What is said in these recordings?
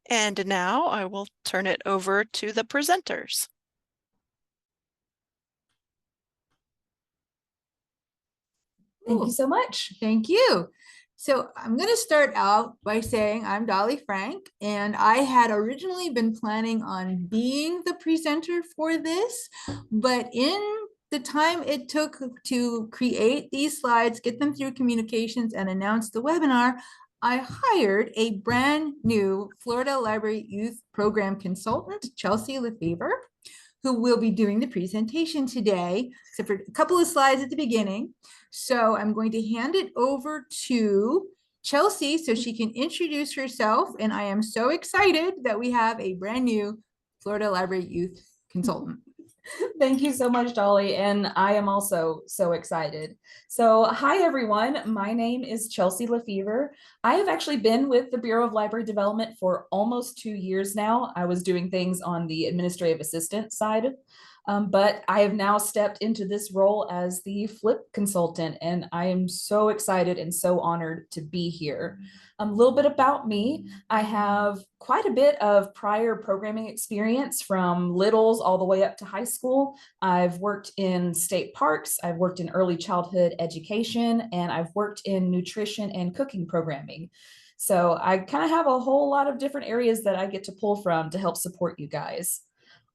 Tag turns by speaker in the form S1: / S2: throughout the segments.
S1: And now I will turn it over to the presenters.
S2: Thank you so much. Thank you. So I'm going to start out by saying I'm Dolly Frank, and I had originally been planning on being the presenter for this, but in the time it took to create these slides, get them through communications, and announce the webinar, I hired a brand new Florida Library Youth Program consultant, Chelsea Lefevre, who will be doing the presentation today, except for a couple of slides at the beginning. So I'm going to hand it over to Chelsea so she can introduce herself. And I am so excited that we have a brand new Florida Library Youth consultant.
S3: Thank you so much, Dolly. And I am also so excited. So hi, everyone. My name is Chelsea Lefevre. I have actually been with the Bureau of Library Development for almost 2 years now. I was doing things on the administrative assistant side, but I have now stepped into this role as the FLYP consultant, and I am so excited and so honored to be here. A little bit about me. I have quite a bit of prior programming experience from littles all the way up to high school. I've worked in state parks, I've worked in early childhood education, and I've worked in nutrition and cooking programming. So I kind of have a whole lot of different areas that I get to pull from to help support you guys.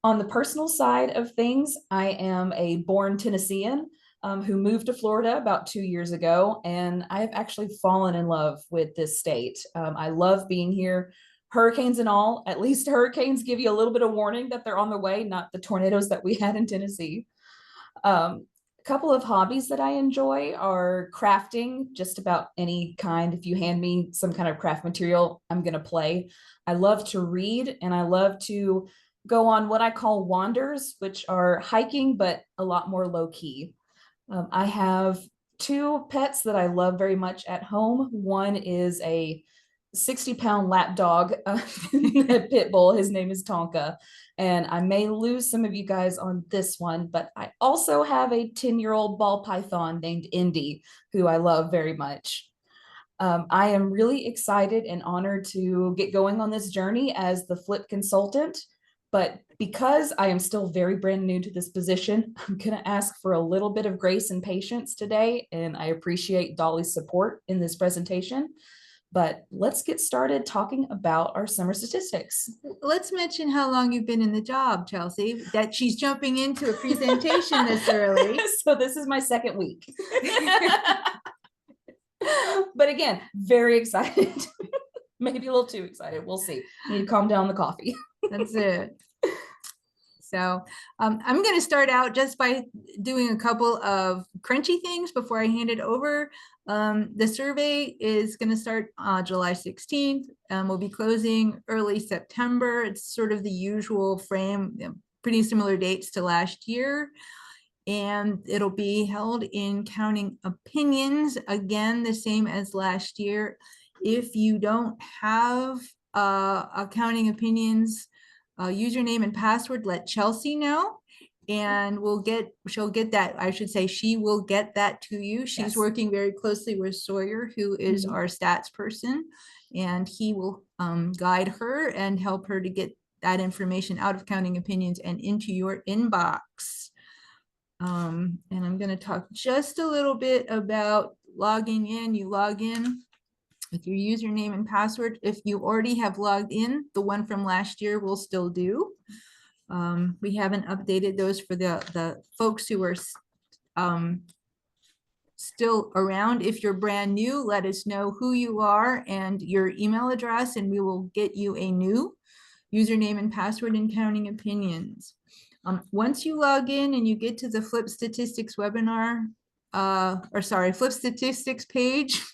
S3: On the personal side of things, I am a born Tennessean who moved to Florida about 2 years ago, and I have actually fallen in love with this state. I love being here, hurricanes and all. At least hurricanes give you a little bit of warning that they're on the way, not the tornadoes that we had in Tennessee. A couple of hobbies that I enjoy are crafting, just about any kind. If you hand me some kind of craft material, I'm going to play. I love to read, and I love to go on what I call wanders, which are hiking, but a lot more low key. I have 2 pets that I love very much at home. One is a 60-pound lap dog, a pit bull. His name is Tonka. And I may lose some of you guys on this one, but I also have a 10-year-old ball python named Indy, who I love very much. I am really excited and honored to get going on this journey as the FLYP consultant. But because I am still very brand new to this position, I'm going to ask for a little bit of grace and patience today. And I appreciate Dolly's support in this presentation. But let's get started talking about our summer statistics.
S2: Let's mention how long you've been in the job, Chelsea, that she's jumping into a presentation this early.
S3: So this is my 2nd week. But again, very excited. Maybe a little too excited. We'll see. Need to calm down the coffee.
S2: That's it. So I'm going to start out just by doing a couple of crunchy things before I hand it over. The survey is going to start July 16th. We'll be closing early September. It's sort of the usual frame, pretty similar dates to last year. And it'll be held in Counting Opinions, again, the same as last year. If you don't have a Counting Opinions username and password, let Chelsea know, and she'll get that. I should say she will get that to you. She's
S3: Yes.
S2: working very closely with Sawyer, who is our stats person, and he will guide her and help her to get that information out of Counting Opinions and into your inbox. And I'm going to talk just a little bit about logging in. You log in with your username and password. If you already have logged in, the one from last year will still do. We haven't updated those for the folks who are still around. If you're brand new, let us know who you are and your email address, and we will get you a new username and password in Counting Opinions. Once you log in and you get to the FLYP Statistics webinar, FLYP Statistics page,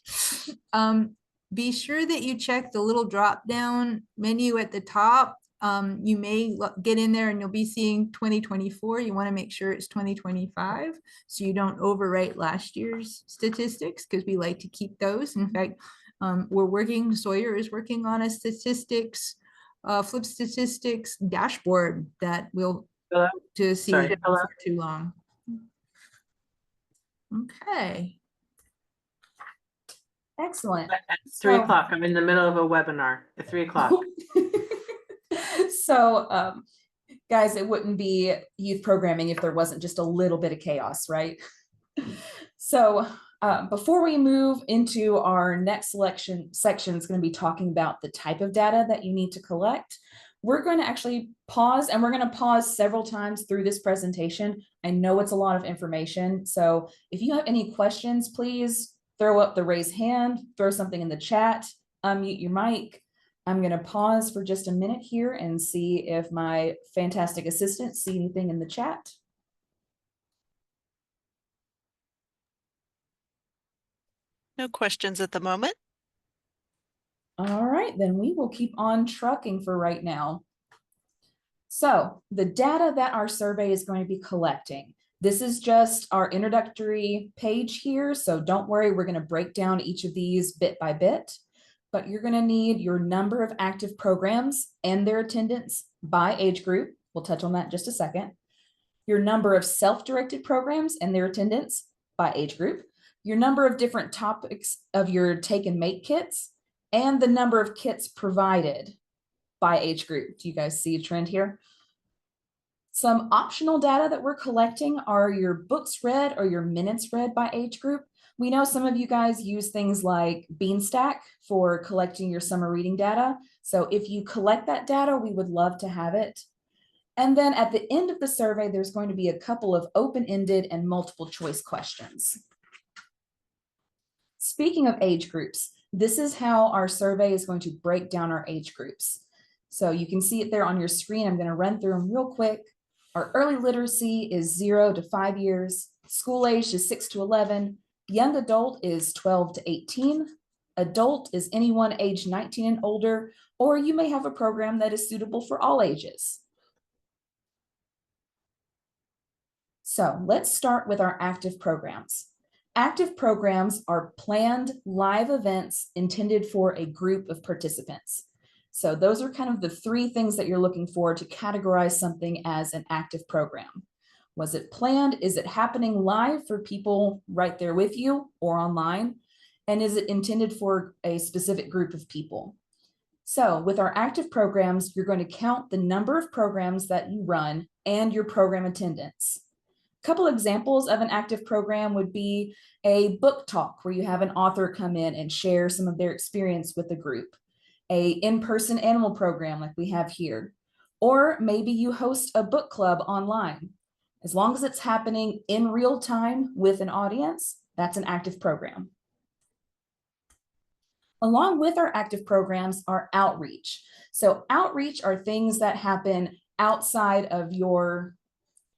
S2: be sure that you check the little drop-down menu at the top. You may get in there and you'll be seeing 2024. You want to make sure it's 2025 so you don't overwrite last year's statistics, because we like to keep those. In fact, Sawyer is working on a FLYP Statistics dashboard that we'll to see for too long. Okay.
S3: Excellent.
S4: At 3 o'clock. I'm in the middle of a webinar at 3 o'clock.
S3: So, guys, it wouldn't be youth programming if there wasn't just a little bit of chaos, right? So before we move into our next section is going to be talking about the type of data that you need to collect. We're going to actually pause, and we're going to pause several times through this presentation. I know it's a lot of information, so if you have any questions, please throw up the raise hand, throw something in the chat, unmute your mic. I'm going to pause for just a minute here and see if my fantastic assistants see anything in the chat.
S1: No questions at the moment.
S3: All right, then we will keep on trucking for right now. So the data that our survey is going to be collecting, this is just our introductory page here. So don't worry, we're going to break down each of these bit by bit, but you're going to need your number of active programs and their attendance by age group. We'll touch on that in just a second. Your number of self-directed programs and their attendance by age group, your number of different topics of your take and make kits, and the number of kits provided by age group. Do you guys see a trend here? Some optional data that we're collecting are your books read or your minutes read by age group. We know some of you guys use things like Beanstack for collecting your summer reading data. So if you collect that data, we would love to have it. And then at the end of the survey, there's going to be a couple of open-ended and multiple choice questions. Speaking of age groups, this is how our survey is going to break down our age groups. So you can see it there on your screen. I'm going to run through them real quick. Our early literacy is 0 to 5 years. School age is 6 to 11. Young adult is 12 to 18. Adult is anyone age 19 and older, or you may have a program that is suitable for all ages. So let's start with our active programs. Active programs are planned live events intended for a group of participants. So those are kind of the three things that you're looking for to categorize something as an active program. Was it planned? Is it happening live for people right there with you or online? And is it intended for a specific group of people? So with our active programs, you're going to count the number of programs that you run and your program attendance. A couple examples of an active program would be a book talk where you have an author come in and share some of their experience with the group, a in-person animal program like we have here, or maybe you host a book club online. As long as it's happening in real time with an audience, that's an active program. Along with our active programs are outreach. So outreach are things that happen outside of your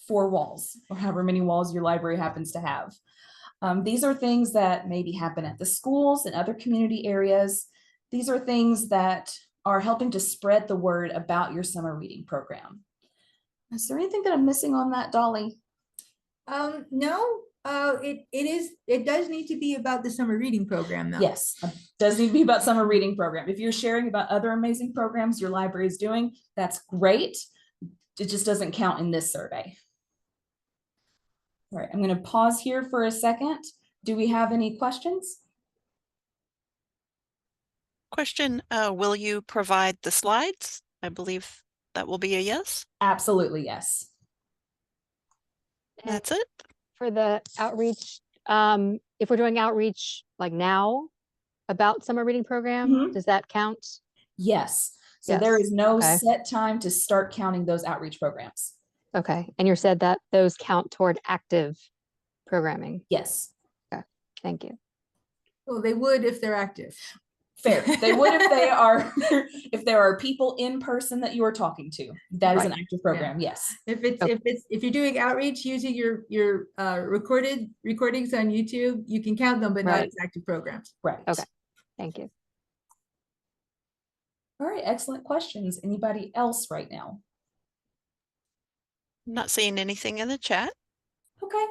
S3: 4 walls, or however many walls your library happens to have. These are things that maybe happen at the schools and other community areas. These are things that are helping to spread the word about your summer reading program. Is there anything that I'm missing on that, Dolly?
S2: No, it does need to be about the summer reading program though.
S3: Yes, it does need to be about summer reading program. If you're sharing about other amazing programs your library is doing, that's great. It just doesn't count in this survey. All right, I'm going to pause here for a second. Do we have any questions?
S1: Question, will you provide the slides? I believe that will be a yes.
S3: Absolutely, yes.
S1: That's it.
S4: For the outreach, if we're doing outreach like now about summer reading program, does that count?
S3: Yes. So
S4: Yes.
S3: there is no
S4: Okay.
S3: set time to start counting those outreach programs.
S4: Okay. And you said that those count toward active programming.
S3: Yes.
S4: Thank you.
S2: Well, they would if they're active.
S3: Fair. They would if they are, if there are people in person that you are talking to. That is an active program. Yes.
S2: If you're doing outreach using your recordings on YouTube, you can count them, but not as active programs.
S3: Right.
S4: Okay. Thank you.
S3: All right. Excellent questions. Anybody else right now?
S1: I'm not seeing anything in the chat.
S3: Okay.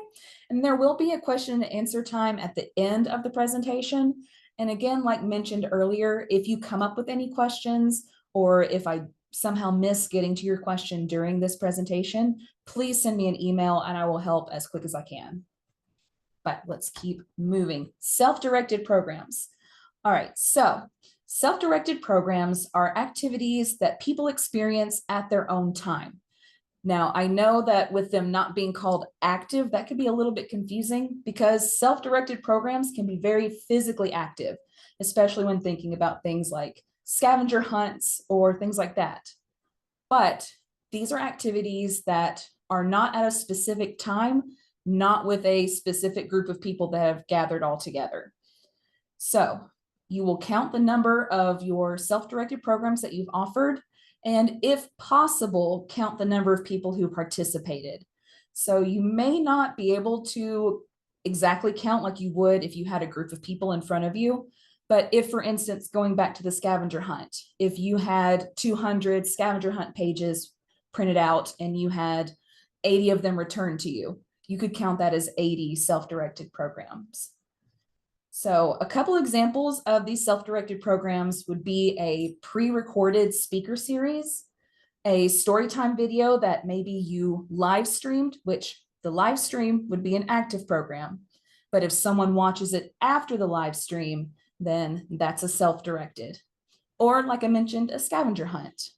S3: And there will be a question and answer time at the end of the presentation. And again, like mentioned earlier, if you come up with any questions, or if I somehow miss getting to your question during this presentation, please send me an email and I will help as quick as I can. But let's keep moving. Self-directed programs. All right, so Self-directed programs are activities that people experience at their own time. Now, I know that with them not being called active, that could be a little bit confusing because self-directed programs can be very physically active, especially when thinking about things like scavenger hunts or things like that. But these are activities that are not at a specific time, not with a specific group of people that have gathered all together. So you will count the number of your self-directed programs that you've offered, and if possible, count the number of people who participated. So you may not be able to exactly count like you would if you had a group of people in front of you. But if, for instance, going back to the scavenger hunt, if you had 200 scavenger hunt pages printed out and you had 80 of them returned to you, you could count that as 80 self-directed programs. So a couple examples of these self-directed programs would be a pre-recorded speaker series, a storytime video that maybe you live streamed, which the live stream would be an active program. But if someone watches it after the live stream, then that's a self-directed. Or like I mentioned, a scavenger hunt.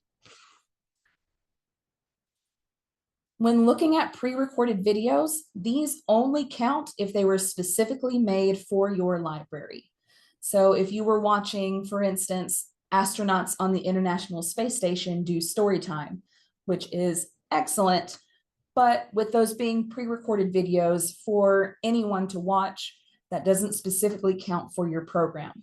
S3: When looking at pre-recorded videos, these only count if they were specifically made for your library. So if you were watching, for instance, astronauts on the International Space Station do story time, which is excellent, but with those being pre-recorded videos for anyone to watch, that doesn't specifically count for your program.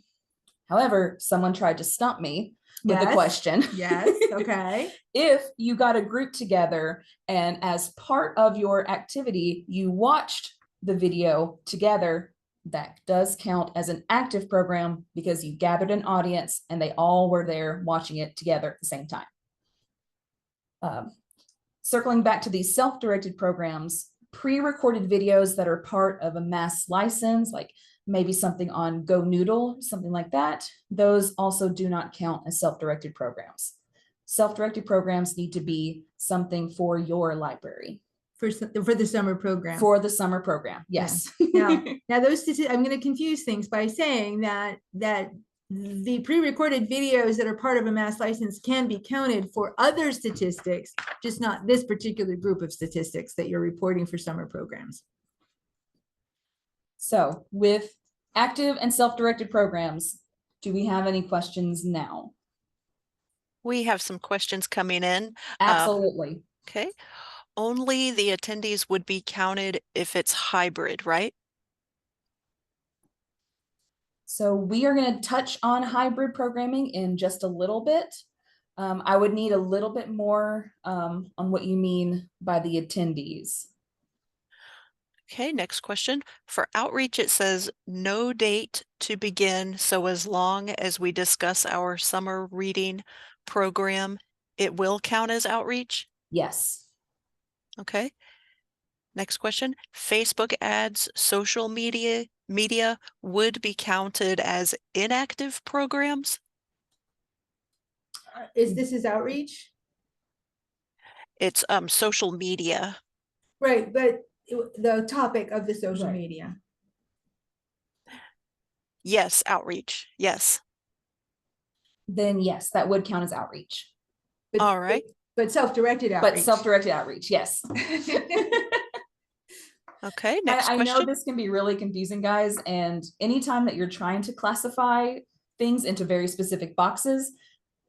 S3: However, someone tried to stump me with the question.
S2: Yes, okay.
S3: If you got a group together and as part of your activity, you watched the video together, that does count as an active program because you gathered an audience and they all were there watching it together at the same time. Circling back to these self-directed programs, pre-recorded videos that are part of a mass license, like maybe something on Go Noodle, something like that, those also do not count as self-directed programs. Self-directed programs need to be something for your library.
S2: For the summer program.
S3: For the summer program, yes.
S2: Now those statistics, I'm going to confuse things by saying that the pre-recorded videos that are part of a mass license can be counted for other statistics, just not this particular group of statistics that you're reporting for summer programs.
S3: So with active and self-directed programs, do we have any questions now?
S1: We have some questions coming in.
S3: Absolutely.
S1: Okay. Only the attendees would be counted if it's hybrid, right?
S3: So we are going to touch on hybrid programming in just a little bit. I would need a little bit more on what you mean by the attendees.
S1: Okay, next question. For outreach, it says no date to begin. So as long as we discuss our summer reading program, it will count as outreach?
S3: Yes.
S1: Okay. Next question. Facebook ads, social media would be counted as inactive programs?
S2: This is outreach?
S1: It's social media.
S2: Right, but the topic of the social
S3: Right.
S2: media.
S1: Yes, outreach. Yes.
S3: Then yes, that would count as outreach.
S2: But,
S1: All right.
S2: But self-directed outreach.
S3: But self-directed outreach, yes.
S1: Okay, next
S3: I
S1: question.
S3: know this can be really confusing, guys, and anytime that you're trying to classify things into very specific boxes,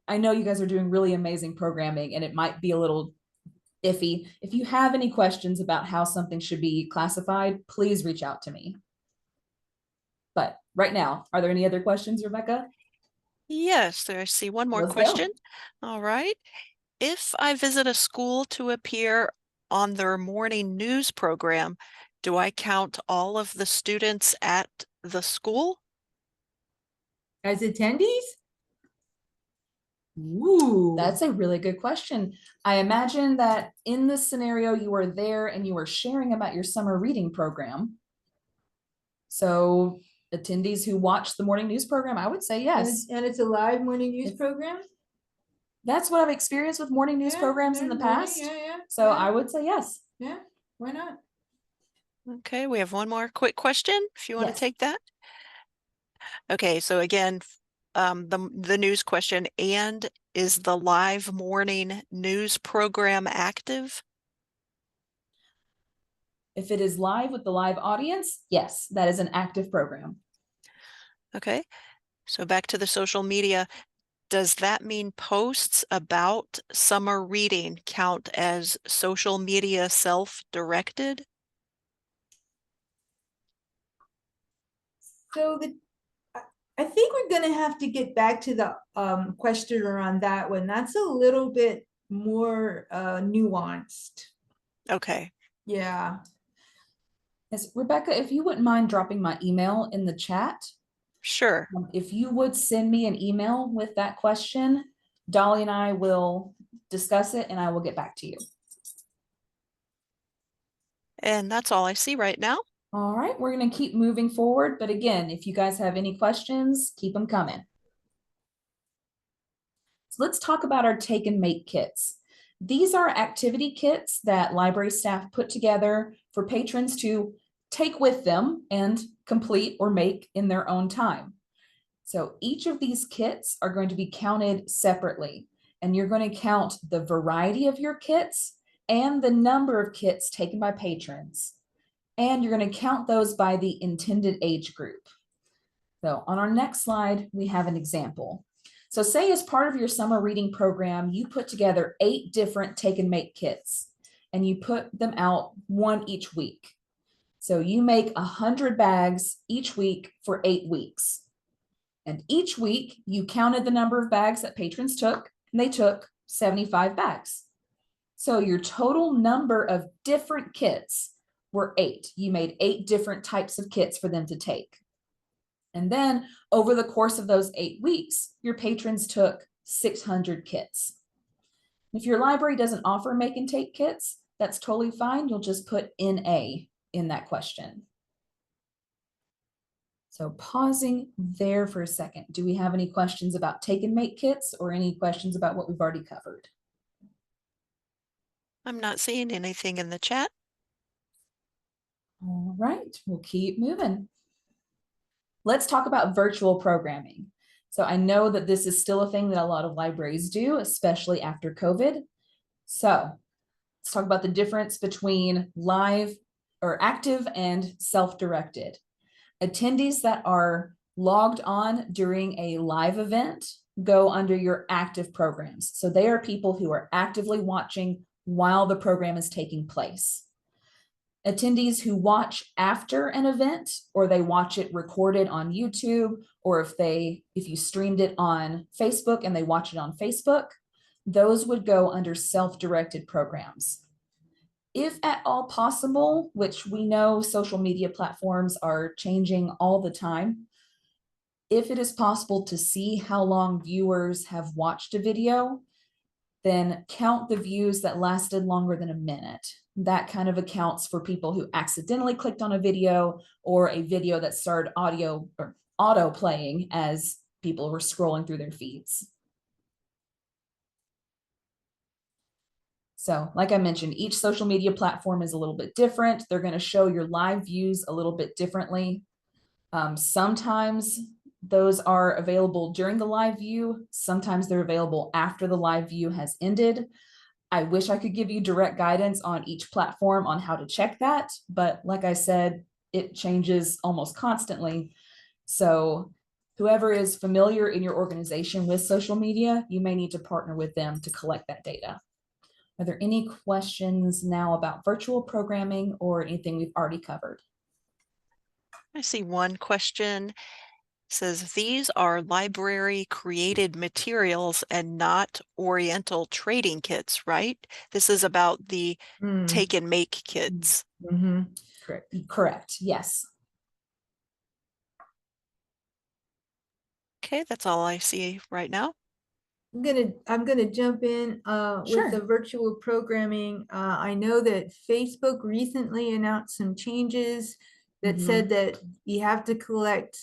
S3: I know you guys are doing really amazing programming and it might be a little iffy. If you have any questions about how something should be classified, please reach out to me. But right now, are there any other questions, Rebecca?
S1: Yes, I see one more
S3: Let's go.
S1: question. All right. If I visit a school to appear on their morning news program, do I count all of the students at the school?
S2: As attendees? Ooh.
S3: That's a really good question. I imagine that in this scenario, you were there and you were sharing about your summer reading program. So attendees who watch the morning news program, I would say yes.
S2: And it's a live morning news program?
S3: That's what I've experienced with morning news programs in the past. So
S2: yeah.
S3: I would say yes.
S2: Yeah, why not?
S1: Okay, we have one more quick question if you want
S3: Yes.
S1: to take that. Okay, so again, the news question, and is the live morning news program active?
S3: If it is live with the live audience, yes, that is an active program.
S1: Okay, so back to the social media. Does that mean posts about summer reading count as social media self-directed?
S2: So I think we're gonna have to get back to the questioner on that one. That's a little bit more nuanced.
S1: Okay,
S2: Yeah.
S3: Yes, Rebecca, if you wouldn't mind dropping my email in the chat,
S1: sure.
S3: if you would send me an email with that question, Dolly and I will discuss it and I will get back to you.
S1: And that's all I see right now.
S3: All right, we're going to keep moving forward. But again, if you guys have any questions, keep them coming. So let's talk about our take and make kits. These are activity kits that library staff put together for patrons to take with them and complete or make in their own time. So each of these kits are going to be counted separately, and you're going to count the variety of your kits and the number of kits taken by patrons. And you're going to count those by the intended age group. So on our next slide, we have an example. So say as part of your summer reading program, you put together 8 different take and make kits, and you put them out one each week. So you make 100 bags each week for 8 weeks. And each week you counted the number of bags that patrons took, and they took 75 bags. So your total number of different kits were 8. You made 8 different types of kits for them to take. And then over the course of those 8 weeks, your patrons took 600 kits. If your library doesn't offer make and take kits, that's totally fine. You'll just put NA in that question. So pausing there for a second. Do we have any questions about take and make kits or any questions about what we've already covered?
S1: I'm not seeing anything in the chat.
S3: All right, we'll keep moving. Let's talk about virtual programming. So I know that this is still a thing that a lot of libraries do, especially after COVID. So let's talk about the difference between live or active and self-directed. Attendees that are logged on during a live event go under your active programs. So they are people who are actively watching while the program is taking place. Attendees who watch after an event, or they watch it recorded on YouTube, or if you streamed it on Facebook and they watch it on Facebook, those would go under self-directed programs. If at all possible, which we know social media platforms are changing all the time, if it is possible to see how long viewers have watched a video, then count the views that lasted longer than a minute. That kind of accounts for people who accidentally clicked on a video or a video that started audio or auto playing as people were scrolling through their feeds. So like I mentioned, each social media platform is a little bit different. They're going to show your live views a little bit differently. Sometimes those are available during the live view. Sometimes they're available after the live view has ended. I wish I could give you direct guidance on each platform on how to check that, but like I said, it changes almost constantly. So whoever is familiar in your organization with social media, you may need to partner with them to collect that data. Are there any questions now about virtual programming or anything we've already covered?
S1: I see one question. It says these are library created materials and not Oriental trading kits, right? This is about the take and make kits.
S3: Correct. Yes.
S1: Okay, that's all I see right now.
S2: I'm gonna jump in with the virtual programming. I know that Facebook recently announced some changes that said that you have to collect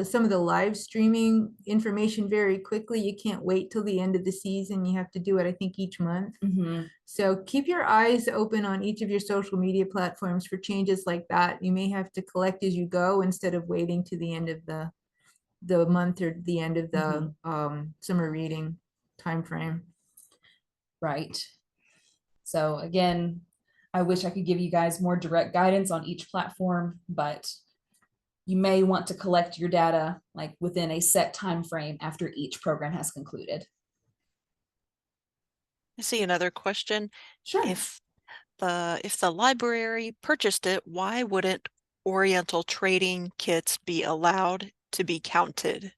S2: some of the live streaming information very quickly. You can't wait till the end of the season. You have to do it, I think, each month. So keep your eyes open on each of your social media platforms for changes like that. You may have to collect as you go instead of waiting to the end of the the month or the end of the summer reading timeframe.
S3: Right. So again, I wish I could give you guys more direct guidance on each platform, but you may want to collect your data like within a set time frame after each program has concluded.
S1: I see another question.
S3: Sure.
S1: If the library purchased it, why wouldn't Oriental trading kits be allowed to be counted?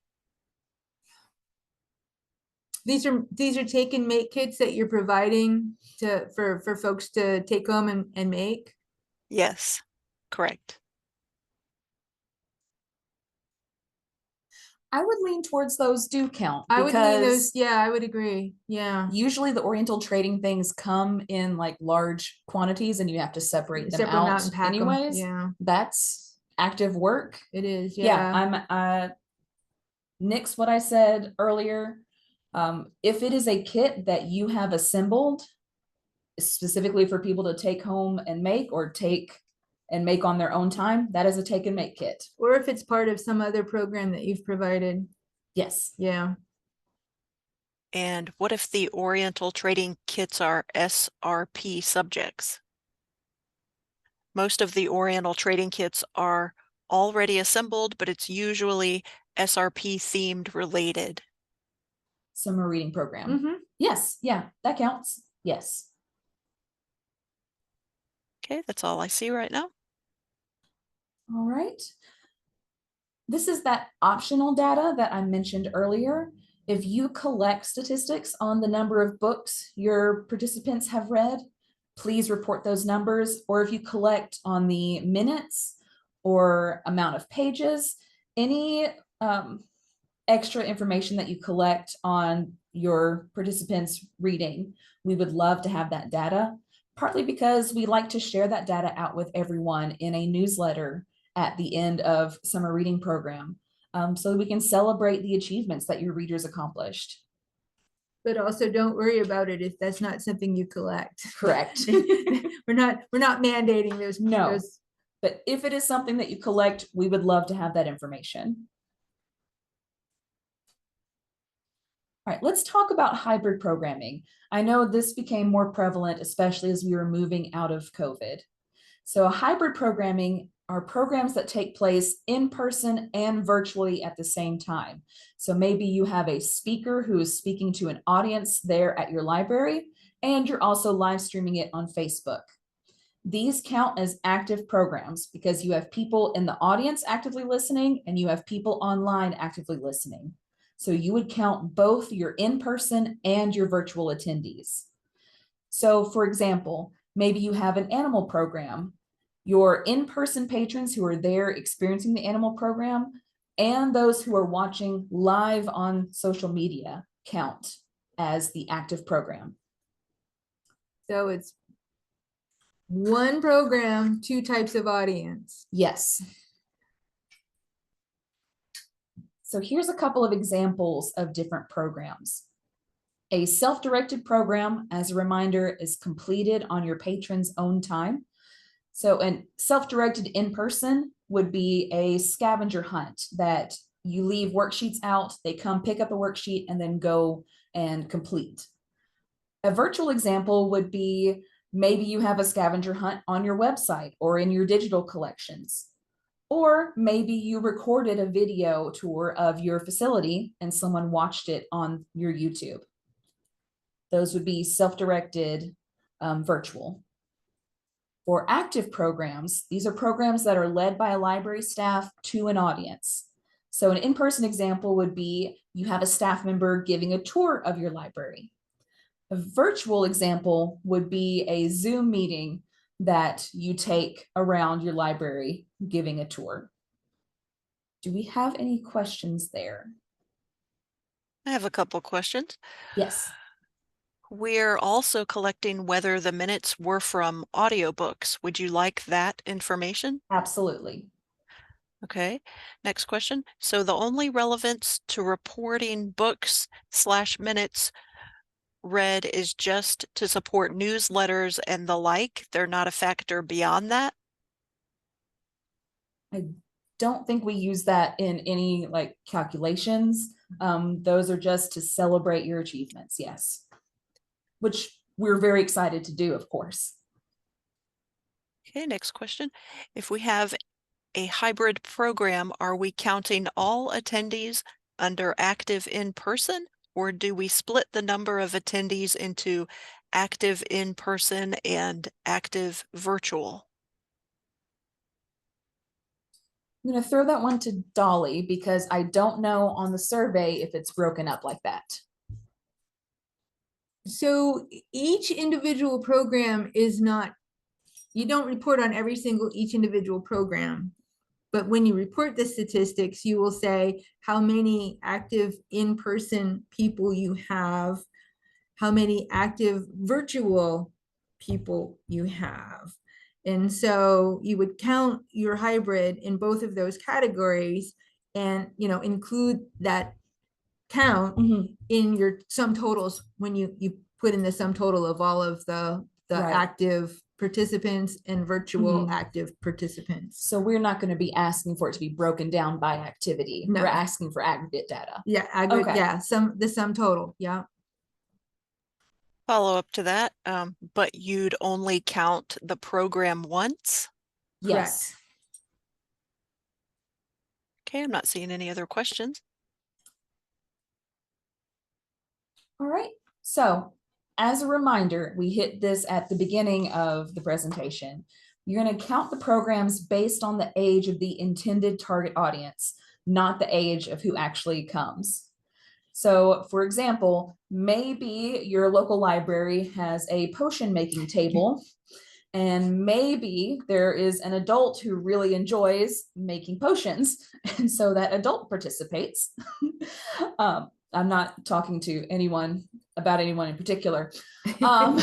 S2: These are take and make kits that you're providing for folks to take home and make.
S1: Yes, correct.
S3: I would lean towards those do count.
S2: I would lean those, yeah, I would agree. Yeah.
S3: Usually the Oriental trading things come in like large quantities and you have to separate them out
S2: and pack
S3: anyways.
S2: Yeah.
S3: That's active work.
S2: It is,
S3: Yeah, I'm nix what I said earlier. If it is a kit that you have assembled specifically for people to take home and make or take and make on their own time, that is a take and make kit.
S2: Or if it's part of some other program that you've provided.
S3: Yes.
S2: Yeah.
S1: And what if the Oriental trading kits are SRP subjects? Most of the Oriental trading kits are already assembled, but it's usually SRP themed related.
S3: Summer reading program. Yes, yeah, that counts. Yes.
S1: Okay, that's all I see right now.
S3: All right. This is that optional data that I mentioned earlier. If you collect statistics on the number of books your participants have read, please report those numbers. Or if you collect on the minutes or amount of pages, any extra information that you collect on your participants' reading, we would love to have that data, partly because we like to share that data out with everyone in a newsletter at the end of summer reading program, so we can celebrate the achievements that your readers accomplished.
S2: But also don't worry about it if that's not something you collect.
S3: Correct.
S2: we're not mandating those.
S3: No, but if it is something that you collect, we would love to have that information. All right, let's talk about hybrid programming. I know this became more prevalent, especially as we were moving out of COVID. So hybrid programming are programs that take place in person and virtually at the same time. So maybe you have a speaker who is speaking to an audience there at your library, and you're also live streaming it on Facebook. These count as active programs because you have people in the audience actively listening and you have people online actively listening. So you would count both your in-person and your virtual attendees. So for example, maybe you have an animal program. Your in-person patrons who are there experiencing the animal program and those who are watching live on social media count as the active program.
S2: So it's one program, two types of audience.
S3: Yes. So here's a couple of examples of different programs. A self-directed program, as a reminder, is completed on your patron's own time. So a self-directed in-person would be a scavenger hunt that you leave worksheets out, they come pick up a worksheet and then go and complete. A virtual example would be maybe you have a scavenger hunt on your website or in your digital collections. Or maybe you recorded a video tour of your facility and someone watched it on your YouTube. Those would be self-directed virtual. For active programs, these are programs that are led by a library staff to an audience. So an in-person example would be you have a staff member giving a tour of your library. A virtual example would be a Zoom meeting that you take around your library giving a tour. Do we have any questions there?
S1: I have a couple questions.
S3: Yes.
S1: We're also collecting whether the minutes were from audiobooks. Would you like that information?
S3: Absolutely.
S1: Okay, next question. So the only relevance to reporting books/minutes read is just to support newsletters and the like. They're not a factor beyond that?
S3: I don't think we use that in any like calculations. Those are just to celebrate your achievements, yes. Which we're very excited to do, of course.
S1: Okay, next question. If we have a hybrid program, are we counting all attendees under active in person, or do we split the number of attendees into active in person and active virtual?
S3: I'm going to throw that one to Dolly because I don't know on the survey if it's broken up like that.
S2: So each individual program is not, you don't report on each individual program. But when you report the statistics, you will say how many active in-person people you have, how many active virtual people you have. And so you would count your hybrid in both of those categories and, you know, include that count in your sum totals when you put in the sum total of all of the
S3: Right.
S2: active participants and virtual active participants.
S3: So we're not going to be asking for it to be broken down by activity.
S2: No.
S3: We're asking for aggregate data.
S2: Yeah, aggregate,
S3: Okay.
S2: yeah, the sum total, yeah.
S1: Follow up to that, but you'd only count the program once?
S3: Yes.
S1: Okay, I'm not seeing any other questions.
S3: All right. So as a reminder, we hit this at the beginning of the presentation. You're going to count the programs based on the age of the intended target audience, not the age of who actually comes. So for example, maybe your local library has a potion making table, and maybe there is an adult who really enjoys making potions, and so that adult participates. I'm not talking to anyone about anyone in particular, but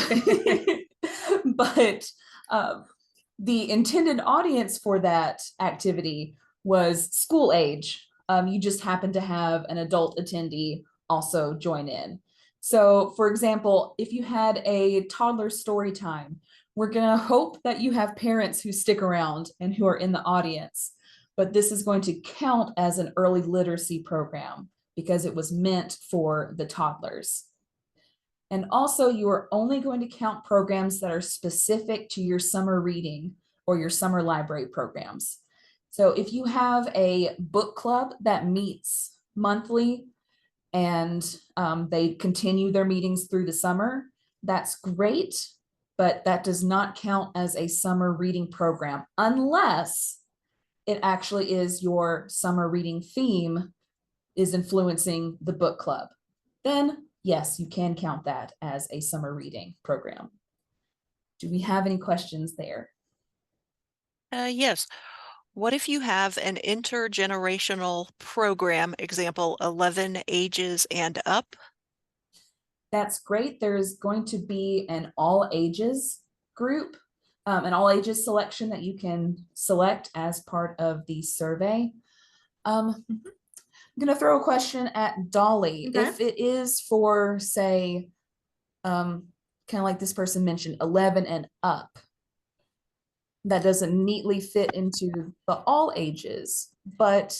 S3: the intended audience for that activity was school age. You just happen to have an adult attendee also join in. So for example, if you had a toddler story time, we're gonna hope that you have parents who stick around and who are in the audience, but this is going to count as an early literacy program because it was meant for the toddlers. And also you are only going to count programs that are specific to your summer reading or your summer library programs. So if you have a book club that meets monthly and they continue their meetings through the summer, that's great, but that does not count as a summer reading program unless it actually is your summer reading theme is influencing the book club. Then yes, you can count that as a summer reading program. Do we have any questions there?
S1: Yes. What if you have an intergenerational program, example, 11 ages and up?
S3: That's great. There's going to be an all ages group, an all ages selection that you can select as part of the survey. I'm going to throw a question at Dolly.
S2: Okay.
S3: If it is for, say, kind of like this person mentioned, 11 and up, that doesn't neatly fit into the all ages, but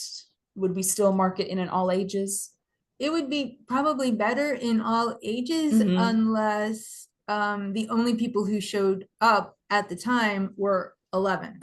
S3: would we still mark it in an all ages?
S2: It would be probably better in all ages unless the only people who showed up at the time were 11.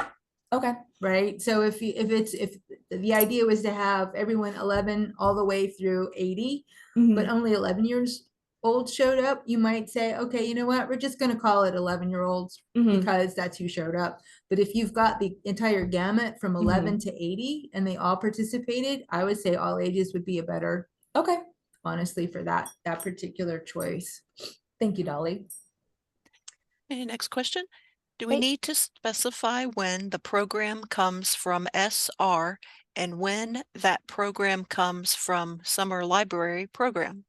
S3: Okay.
S2: Right. So if the idea was to have everyone 11 all the way through 80, but only 11 years old showed up, you might say, okay, you know what, we're just going to call it 11-year-olds because that's who showed up. But if you've got the entire gamut from 11 to 80 and they all participated, I would say all ages would be a better, honestly, for that particular choice.
S3: Thank you, Dolly.
S1: Okay, next question. Do we need to specify when the program comes from SR and when that program comes from summer library program?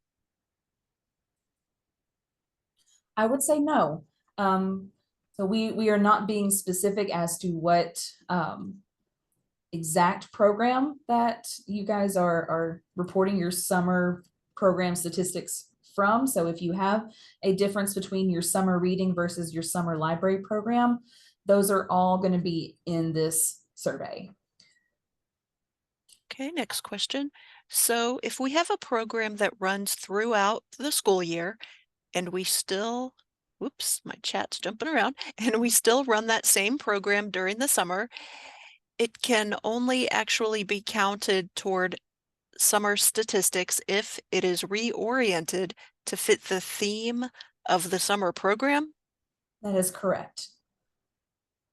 S3: I would say no. So we are not being specific as to what exact program that you guys are reporting your summer program statistics from. So if you have a difference between your summer reading versus your summer library program, those are all going to be in this survey.
S1: Okay, next question. So if we have a program that runs throughout the school year and we still, whoops, my chat's jumping around, and we still run that same program during the summer, it can only actually be counted toward summer statistics if it is reoriented to fit the theme of the summer program.
S3: That is correct.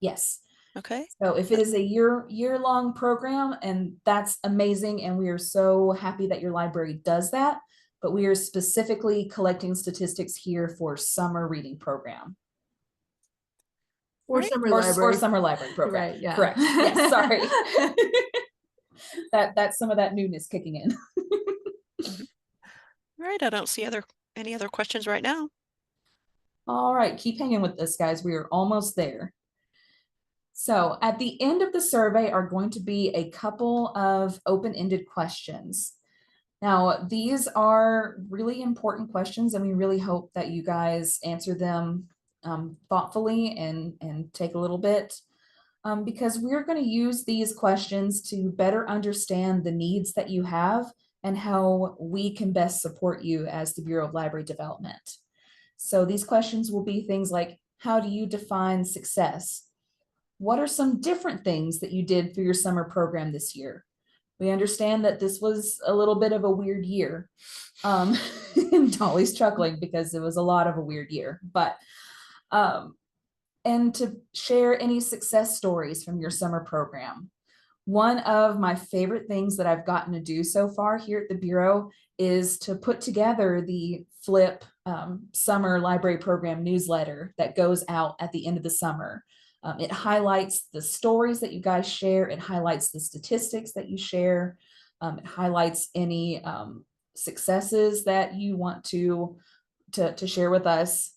S3: Yes.
S1: Okay.
S3: So if it is a year-long program, and that's amazing, and we are so happy that your library does that, but we are specifically collecting statistics here for summer reading program.
S2: Or
S1: Right.
S2: summer
S3: Or
S2: library.
S3: summer library program.
S2: Right, yeah.
S3: Correct. Yes, sorry. That's some of that newness kicking in.
S1: Right. I don't see any other questions right now.
S3: All right, keep hanging with us, guys. We are almost there. So at the end of the survey are going to be a couple of open-ended questions. Now, these are really important questions, and we really hope that you guys answer them thoughtfully and take a little bit, because we're going to use these questions to better understand the needs that you have and how we can best support you as the Bureau of Library Development. So these questions will be things like, how do you define success? What are some different things that you did for your summer program this year? We understand that this was a little bit of a weird year. And Dolly's chuckling because it was a lot of a weird year, but and to share any success stories from your summer program. One of my favorite things that I've gotten to do so far here at the Bureau is to put together the FLYP summer library program newsletter that goes out at the end of the summer. It highlights the stories that you guys share. It highlights the statistics that you share. It highlights any successes that you want to share with us.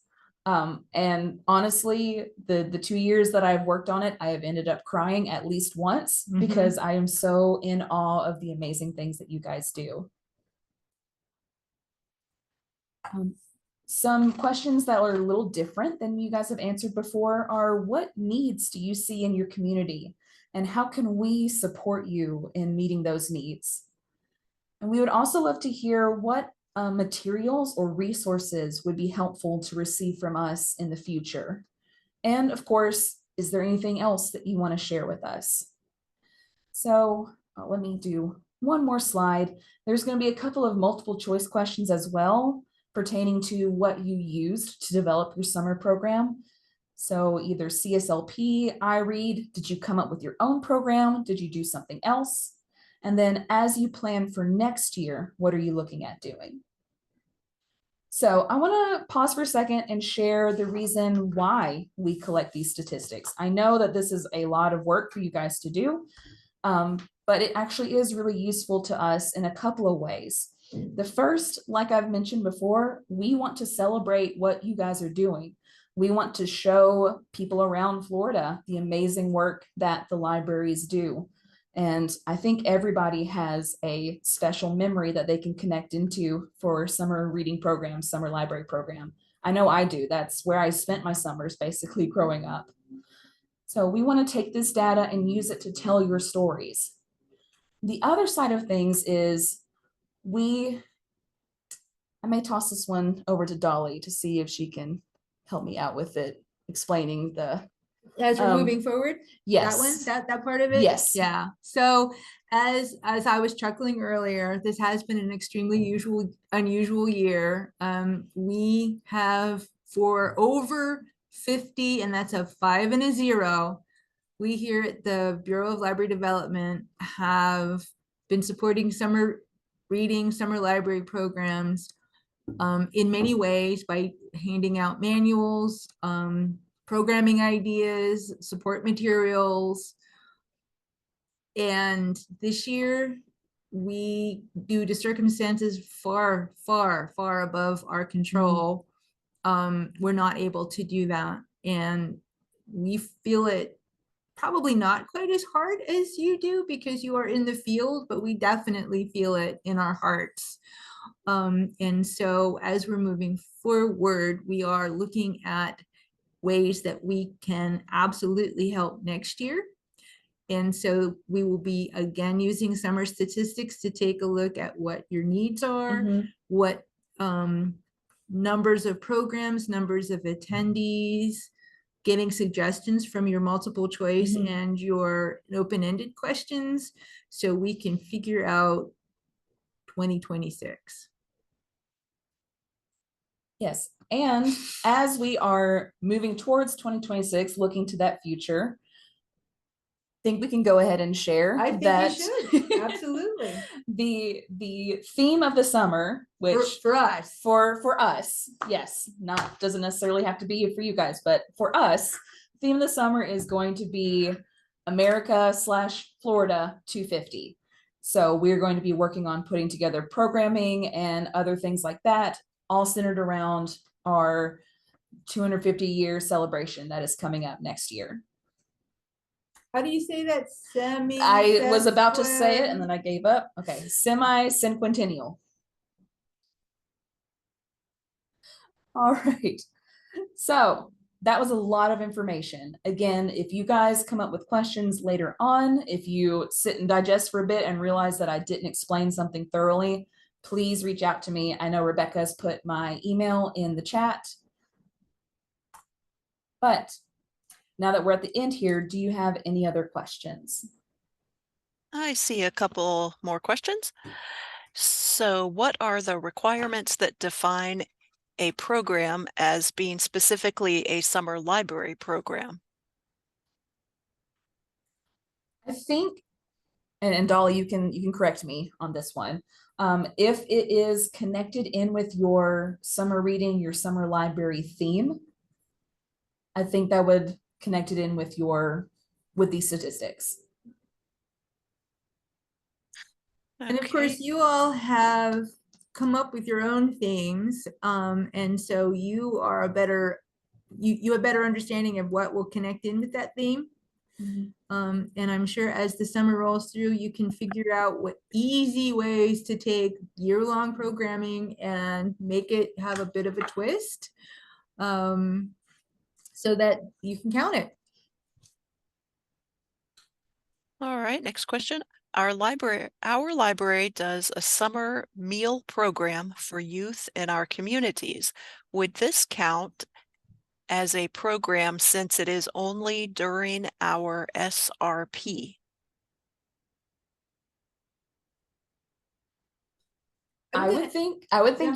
S3: And honestly, the 2 years that I've worked on it, I have ended up crying at least once because I am so in awe of the amazing things that you guys do. Some questions that are a little different than you guys have answered before are, what needs do you see in your community? And how can we support you in meeting those needs? And we would also love to hear what materials or resources would be helpful to receive from us in the future. And of course, is there anything else that you want to share with us? So let me do one more slide. There's going to be a couple of multiple choice questions as well, pertaining to what you used to develop your summer program. So either CSLP, iRead, did you come up with your own program? Did you do something else? And then as you plan for next year, what are you looking at doing? So I want to pause for a second and share the reason why we collect these statistics. I know that this is a lot of work for you guys to do, but it actually is really useful to us in a couple of ways. The first, like I've mentioned before, we want to celebrate what you guys are doing. We want to show people around Florida the amazing work that the libraries do. And I think everybody has a special memory that they can connect into for summer reading program, summer library program. I know I do. That's where I spent my summers basically growing up. So we want to take this data and use it to tell your stories. The other side of things is I may toss this one over to Dolly to see if she can help me out with it, explaining the
S2: As we're moving forward,
S3: yes,
S2: that part of it.
S3: Yes.
S2: Yeah. So as I was chuckling earlier, this has been an extremely unusual year. We have for over 50, and that's a 5 and a 0. We here at the Bureau of Library Development have been supporting summer reading, summer library programs in many ways by handing out manuals, programming ideas, support materials. And this year, due to circumstances far, far, far above our control, we're not able to do that. And we feel it probably not quite as hard as you do because you are in the field, but we definitely feel it in our hearts. And so as we're moving forward, we are looking at ways that we can absolutely help next year. And so we will be again using summer statistics to take a look at what your needs are, what numbers of programs, numbers of attendees, getting suggestions from your multiple choice and your open-ended questions so we can figure out 2026.
S3: Yes. And as we are moving towards 2026, looking to that future, I think we can go ahead and share
S2: I think
S3: that
S2: we should. Absolutely.
S3: the theme of the summer, which
S2: For us.
S3: for us, yes, doesn't necessarily have to be for you guys, but for us, theme of the summer is going to be America/Florida 250. So we're going to be working on putting together programming and other things like that, all centered around our 250-year celebration that is coming up next year.
S2: How do you say that?
S3: I was about to say it and then I gave up. Okay, semi-cinquentennial. All right. So that was a lot of information. Again, if you guys come up with questions later on, if you sit and digest for a bit and realize that I didn't explain something thoroughly, please reach out to me. I know Rebecca's put my email in the chat. But now that we're at the end here, do you have any other questions?
S1: I see a couple more questions. So what are the requirements that define a program as being specifically a summer library program?
S3: I think, and Dolly, you can correct me on this one. If it is connected in with your summer reading, your summer library theme, I think that would connect it in with these statistics.
S2: And of course, you all have come up with your own themes, and so you are you have better understanding of what will connect in with that theme. And I'm sure as the summer rolls through, you can figure out what easy ways to take year-long programming and make it have a bit of a twist, so that you can count it.
S1: All right, next question. Our library does a summer meal program for youth in our communities. Would this count as a program since it is only during our SRP?
S3: I would think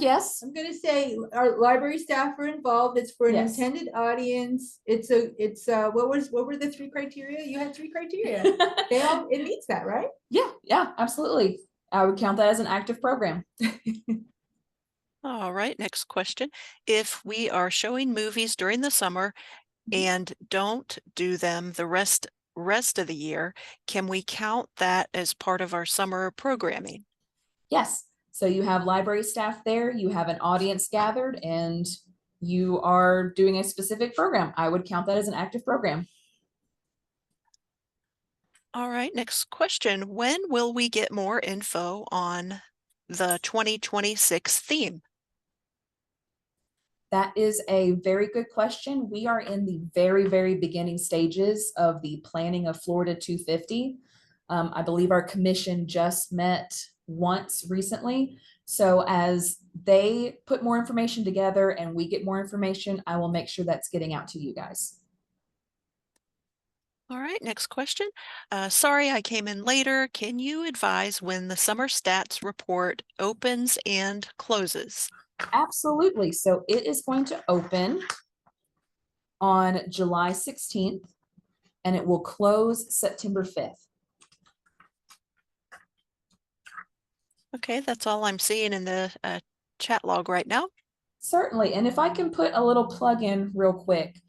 S3: yes.
S2: I'm gonna say our library staff are involved. It's for an
S3: Yes.
S2: intended audience. It's what were the 3 criteria? You had 3 criteria. It meets that, right?
S3: Yeah, absolutely. I would count that as an active program.
S1: All right, next question. If we are showing movies during the summer and don't do them the rest of the year, can we count that as part of our summer programming?
S3: Yes. So you have library staff there, you have an audience gathered, and you are doing a specific program. I would count that as an active program.
S1: All right, next question. When will we get more info on the 2026 theme?
S3: That is a very good question. We are in the very, very beginning stages of the planning of Florida 250. I believe our commission just met once recently. So as they put more information together and we get more information, I will make sure that's getting out to you guys.
S1: All right, next question. Sorry, I came in later. Can you advise when the summer stats report opens and closes?
S3: Absolutely. So it is going to open on July 16th and it will close September 5th.
S1: Okay, that's all I'm seeing in the chat log right now.
S3: Certainly. And if I can put a little plug in real quick,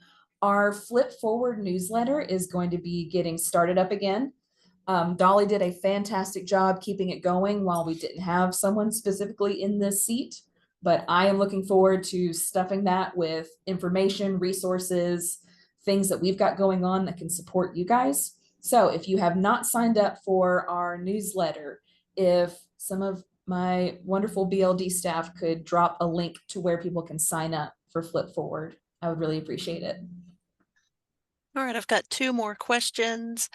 S3: our Flip Forward newsletter is going to be getting started up again. Dolly did a fantastic job keeping it going while we didn't have someone specifically in this seat, but I am looking forward to stuffing that with information, resources, things that we've got going on that can support you guys. So if you have not signed up for our newsletter, if some of my wonderful BLD staff could drop a link to where people can sign up for Flip Forward, I would really appreciate it.
S1: All right, I've got 2 more questions.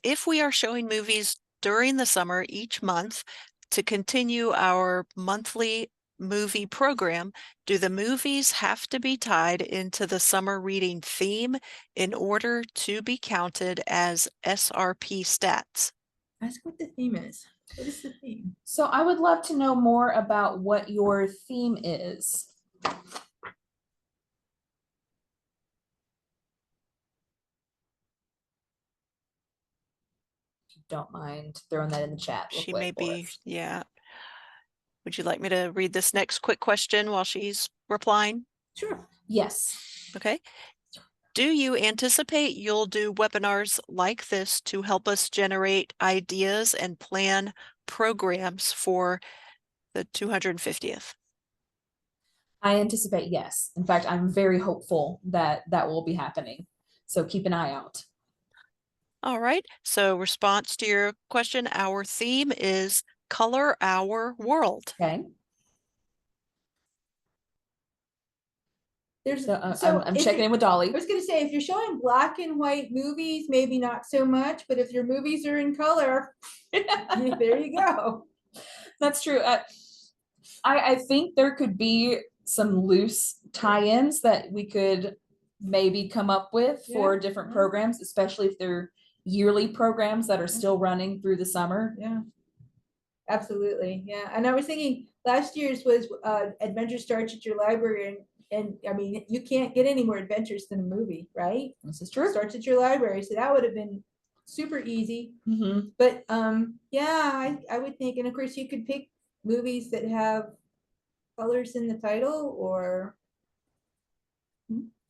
S1: if we are showing movies during the summer each month to continue our monthly movie program, do the movies have to be tied into the summer reading theme in order to be counted as SRP stats?
S2: Ask what the theme is. What is the theme?
S3: So I would love to know more about what your theme is. If you don't mind throwing that in the chat. real
S1: She
S3: quick
S1: may
S3: for
S1: be,
S3: us.
S1: yeah. Would you like me to read this next quick question while she's replying?
S2: Sure.
S3: Yes.
S1: Okay. Do you anticipate you'll do webinars like this to help us generate ideas and plan programs for the 250th?
S3: I anticipate yes. In fact, I'm very hopeful that that will be happening. So keep an eye out.
S1: All right. So response to your question, our theme is Color Our World.
S3: Okay.
S2: There's
S3: So I'm checking in with Dolly.
S2: I was gonna say, if you're showing black and white movies, maybe not so much, but if your movies are in color, there you go.
S3: That's true. I think there could be some loose tie-ins that we could maybe come up with for different programs, especially if they're yearly programs that are still running through the summer.
S2: Yeah. Absolutely. Yeah. And I was thinking last year's was Adventure Starts at Your Library. And I mean, you can't get any more adventures than a movie, right?
S3: This is true.
S2: Starts at your library. So that would have been super easy.
S3: Mm-hmm.
S2: But yeah, I would think, and of course you could pick movies that have colors in the title, or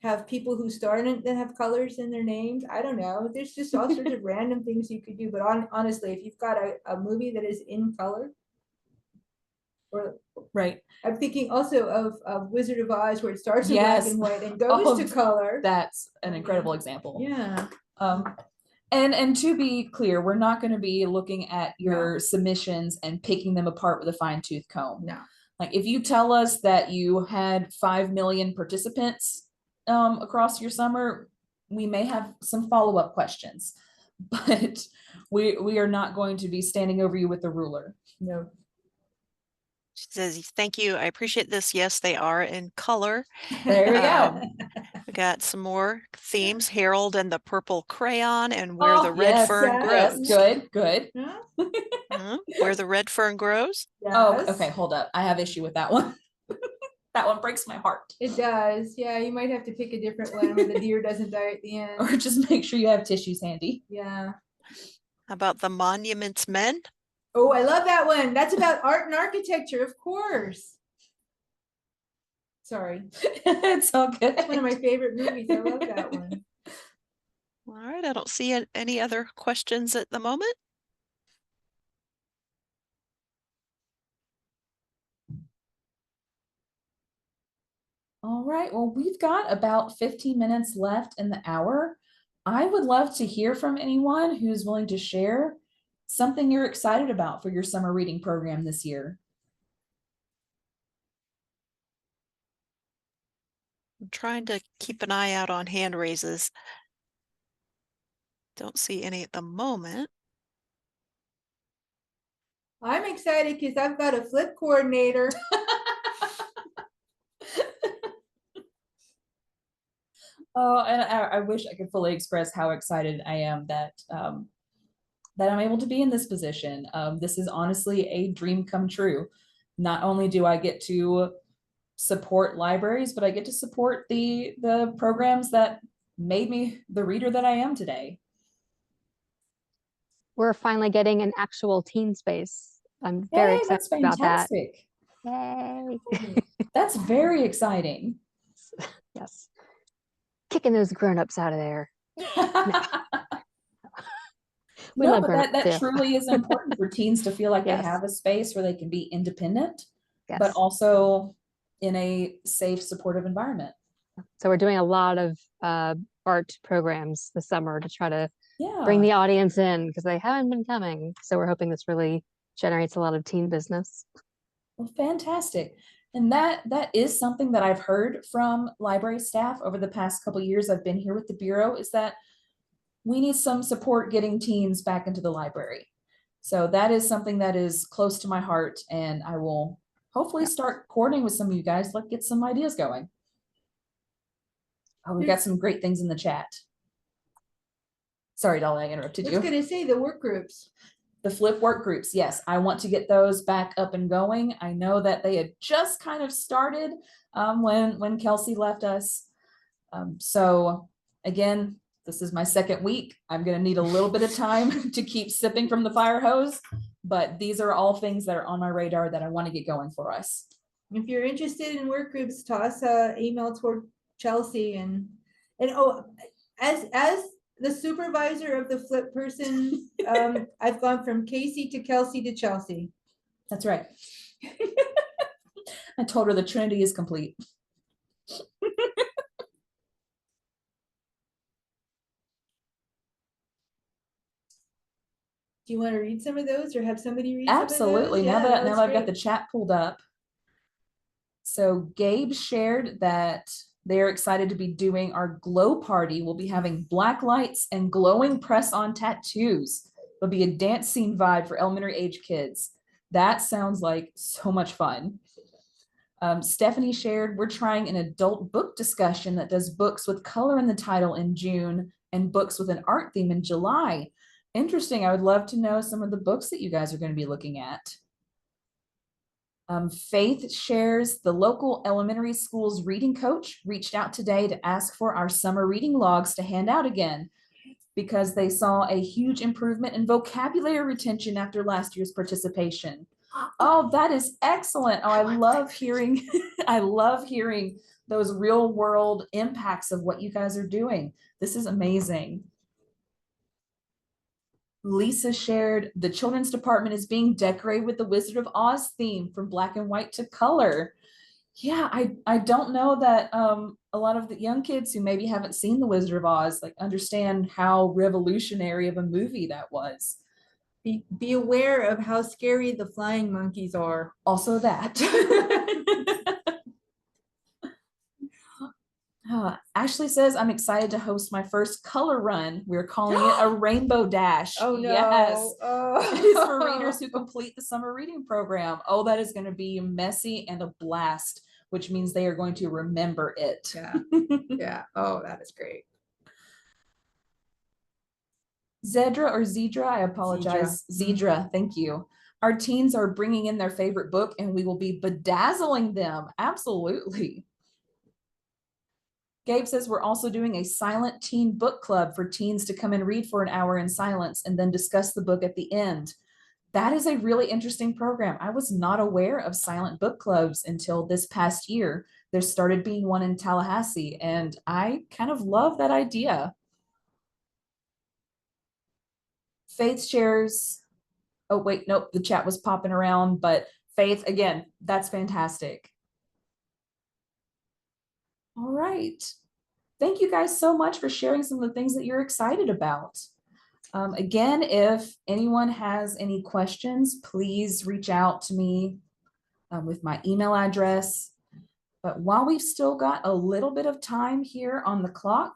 S2: have people who star in it that have colors in their names. I don't know. There's just all sorts of random things you could do. But honestly, if you've got a movie that is in color, or
S3: Right.
S2: I'm thinking also of Wizard of Oz, where it starts in
S3: Yes.
S2: black and white and goes to color.
S3: That's an incredible example.
S2: Yeah.
S3: And to be clear, we're not going to be looking at your submissions and picking them apart with a fine-tooth comb.
S2: No.
S3: Like if you tell us that you had 5 million participants across your summer, we may have some follow-up questions, but we are not going to be standing over you with a ruler.
S2: No.
S1: She says, thank you. I appreciate this. Yes, they are in color.
S3: There we go.
S1: We got some more themes, Harold and the Purple Crayon and Where the Red Fern
S3: Yes,
S1: Grows.
S3: good.
S1: Where the Red Fern Grows?
S2: Yes.
S3: Oh, okay, hold up. I have issue with that one. That one breaks my heart.
S2: It does. Yeah, you might have to pick a different one where the deer doesn't die at the end.
S3: Or just make sure you have tissues handy.
S2: Yeah.
S1: How about the Monuments Men?
S2: Oh, I love that one. That's about art and architecture, of course. Sorry.
S3: It's all good.
S2: It's one of my favorite movies. I love that one.
S1: All right, I don't see any other questions at the moment.
S3: All right, well, we've got about 15 minutes left in the hour. I would love to hear from anyone who's willing to share something you're excited about for your summer reading program this year.
S1: I'm trying to keep an eye out on hand raises. Don't see any at the moment.
S2: I'm excited because I've got a flip coordinator.
S3: Oh, and I wish I could fully express how excited I am that that I'm able to be in this position. This is honestly a dream come true. Not only do I get to support libraries, but I get to support the programs that made me the reader that I am today.
S4: We're finally getting an actual teen space. I'm very excited about that. Yay.
S3: That's very exciting.
S4: Yes. Kicking those grown-ups out of there. We
S3: No,
S4: love
S3: but
S4: grown-ups
S3: that
S4: too.
S3: truly is important for teens to feel like
S4: Yes.
S3: they have a space where they can be independent,
S4: Yes.
S3: but also in a safe, supportive environment.
S4: So we're doing a lot of art programs this summer to try to
S3: Yeah.
S4: bring the audience in because they haven't been coming. So we're hoping this really generates a lot of teen business.
S3: Well, fantastic. And that is something that I've heard from library staff over the past couple of years I've been here with the Bureau, is that we need some support getting teens back into the library. So that is something that is close to my heart, and I will hopefully start coordinating with some of you guys. Let's get some ideas going. Oh, we got some great things in the chat. Sorry, Dolly, I interrupted you.
S2: I was going to say the work groups.
S3: The FLYP work groups, yes, I want to get those back up and going. I know that they had just kind of started when Kelsey left us. So again, this is my second week. I'm going to need a little bit of time to keep sipping from the fire hose, but these are all things that are on my radar that I want to get going for us.
S2: If you're interested in work groups, toss an email toward Chelsea and oh, as the supervisor of the FLYP person, I've gone from Casey to Kelsey to Chelsea.
S3: That's right. I told her the Trinity is complete.
S2: Do you want to read some of those or have somebody read
S3: Absolutely.
S2: some of those?
S3: Now that I've got the chat pulled up. So Gabe shared that they're excited to be doing our glow party. We'll be having black lights and glowing press-on tattoos. It'll be a dance scene vibe for elementary age kids. That sounds like so much fun. Stephanie shared, we're trying an adult book discussion that does books with color in the title in June and books with an art theme in July. Interesting. I would love to know some of the books that you guys are going to be looking at. Faith shares, the local elementary school's reading coach reached out today to ask for our summer reading logs to hand out again because they saw a huge improvement in vocabulary retention after last year's participation. Oh, that is excellent. Oh, I love hearing, I love hearing those real world impacts of what you guys are doing. This is amazing. Lisa shared, the children's department is being decorated with the Wizard of Oz theme from black and white to color. Yeah, I don't know that a lot of the young kids who maybe haven't seen the Wizard of Oz like understand how revolutionary of a movie that was.
S2: Be aware of how scary the flying monkeys are.
S3: Also that. Ashley says, I'm excited to host my first color run. We're calling it a rainbow dash.
S2: Oh, no.
S3: Yes.
S2: Oh.
S3: It is for readers who complete the summer reading program. Oh, that is going to be messy and a blast, which means they are going to remember it.
S2: Yeah. Yeah. Oh, that is great.
S3: Zedra or Zedra, I apologize. Zedra, thank you. Our teens are bringing in their favorite book and we will be bedazzling them. Absolutely. Gabe says we're also doing a silent teen book club for teens to come and read for an hour in silence and then discuss the book at the end. That is a really interesting program. I was not aware of silent book clubs until this past year. There started being one in Tallahassee, and I kind of love that idea. Faith shares, oh wait, nope, the chat was popping around, but Faith, again, that's fantastic. All right. Thank you guys so much for sharing some of the things that you're excited about. Again, if anyone has any questions, please reach out to me with my email address. But while we've still got a little bit of time here on the clock,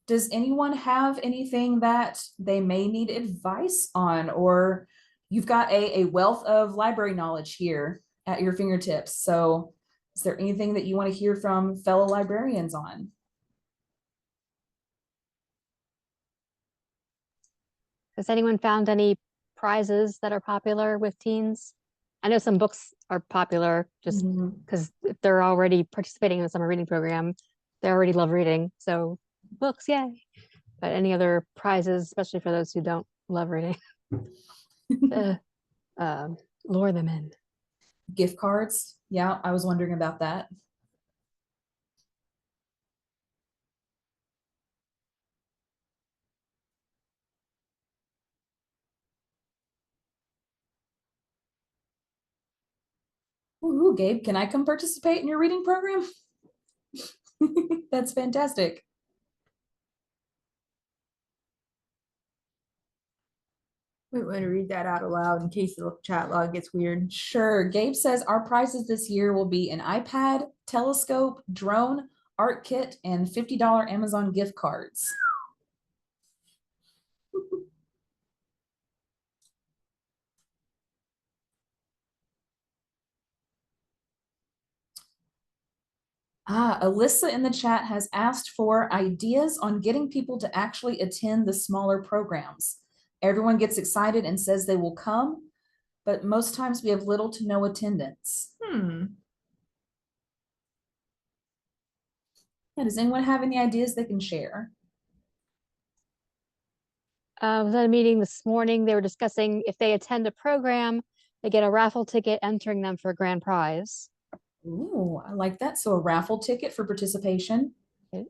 S3: does anyone have anything that they may need advice on, or you've got a wealth of library knowledge here at your fingertips? So is there anything that you want to hear from fellow librarians on?
S4: Has anyone found any prizes that are popular with teens? I know some books are popular just because if they're already participating in the summer reading program, they already love reading. So books, yay. But any other prizes, especially for those who don't love reading, lure them in.
S3: Gift cards. Yeah, I was wondering about that. Ooh, Gabe, can I come participate in your reading program? That's fantastic.
S2: We want to read that out aloud in case the chat log gets weird.
S3: Sure. Gabe says our prizes this year will be an iPad, telescope, drone, art kit, and $50 Amazon gift cards. Alyssa in the chat has asked for ideas on getting people to actually attend the smaller programs. Everyone gets excited and says they will come, but most times we have little to no attendance. Yeah, does anyone have any ideas they can share?
S4: I was at a meeting this morning. They were discussing if they attend a program, they get a raffle ticket entering them for a grand prize.
S3: Ooh, I like that. So a raffle ticket for participation.
S4: Okay.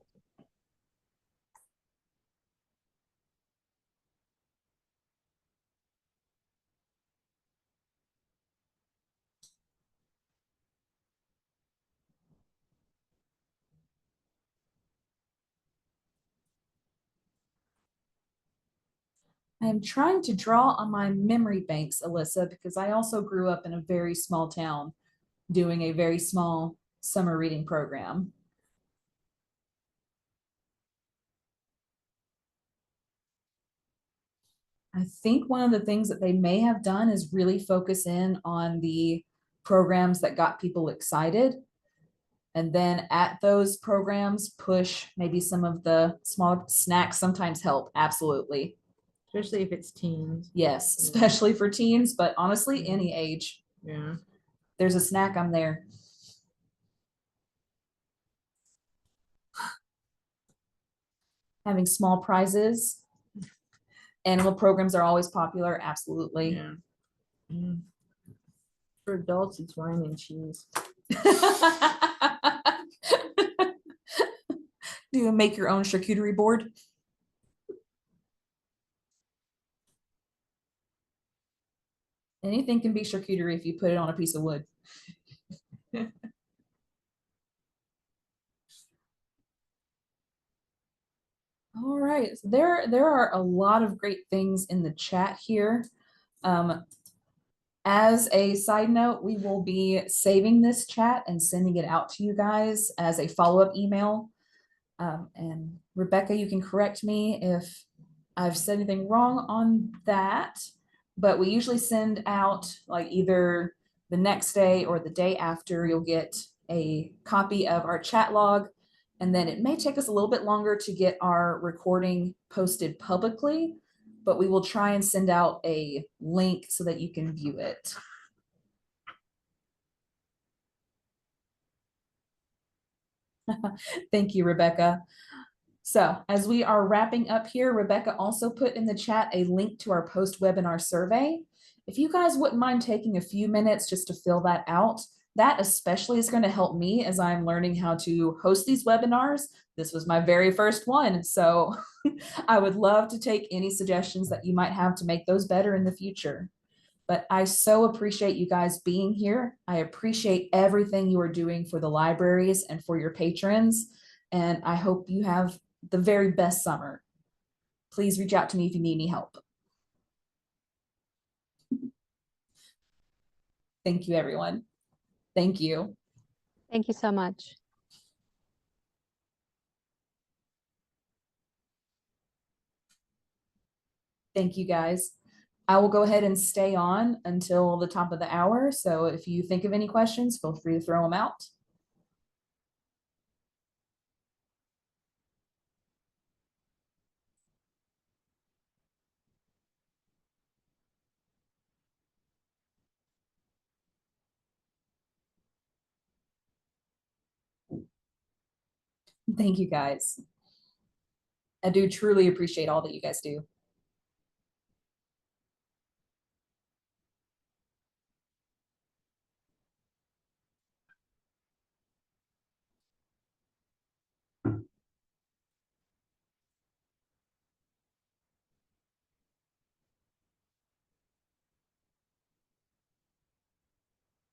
S3: I am trying to draw on my memory banks, Alyssa, because I also grew up in a very small town doing a very small summer reading program. I think one of the things that they may have done is really focus in on the programs that got people excited. And then at those programs, push maybe some of the small snacks sometimes help. Absolutely.
S2: Especially if it's teens.
S3: Yes, especially for teens, but honestly, any age.
S2: Yeah.
S3: There's a snack, I'm there. Having small prizes. Animal programs are always popular. Absolutely.
S2: Yeah. For adults, it's wine and cheese.
S3: Do you make your own charcuterie board? Anything can be charcuterie if you put it on a piece of wood. All right, so there are a lot of great things in the chat here. As a side note, we will be saving this chat and sending it out to you guys as a follow-up email. And Rebecca, you can correct me if I've said anything wrong on that, but we usually send out like either the next day or the day after. You'll get a copy of our chat log, and then it may take us a little bit longer to get our recording posted publicly, but we will try and send out a link so that you can view it. Thank you, Rebecca. So as we are wrapping up here, Rebecca also put in the chat a link to our post-webinar survey. If you guys wouldn't mind taking a few minutes just to fill that out, that especially is going to help me as I'm learning how to host these webinars. This was my very first one, so I would love to take any suggestions that you might have to make those better in the future. But I so appreciate you guys being here. I appreciate everything you are doing for the libraries and for your patrons. And I hope you have the very best summer. Please reach out to me if you need any help. Thank you, everyone. Thank you.
S4: Thank you so much.
S3: Thank you, guys. I will go ahead and stay on until the top of the hour. So if you think of any questions, feel free to throw them out. Thank you, guys. I do truly appreciate all that you guys do.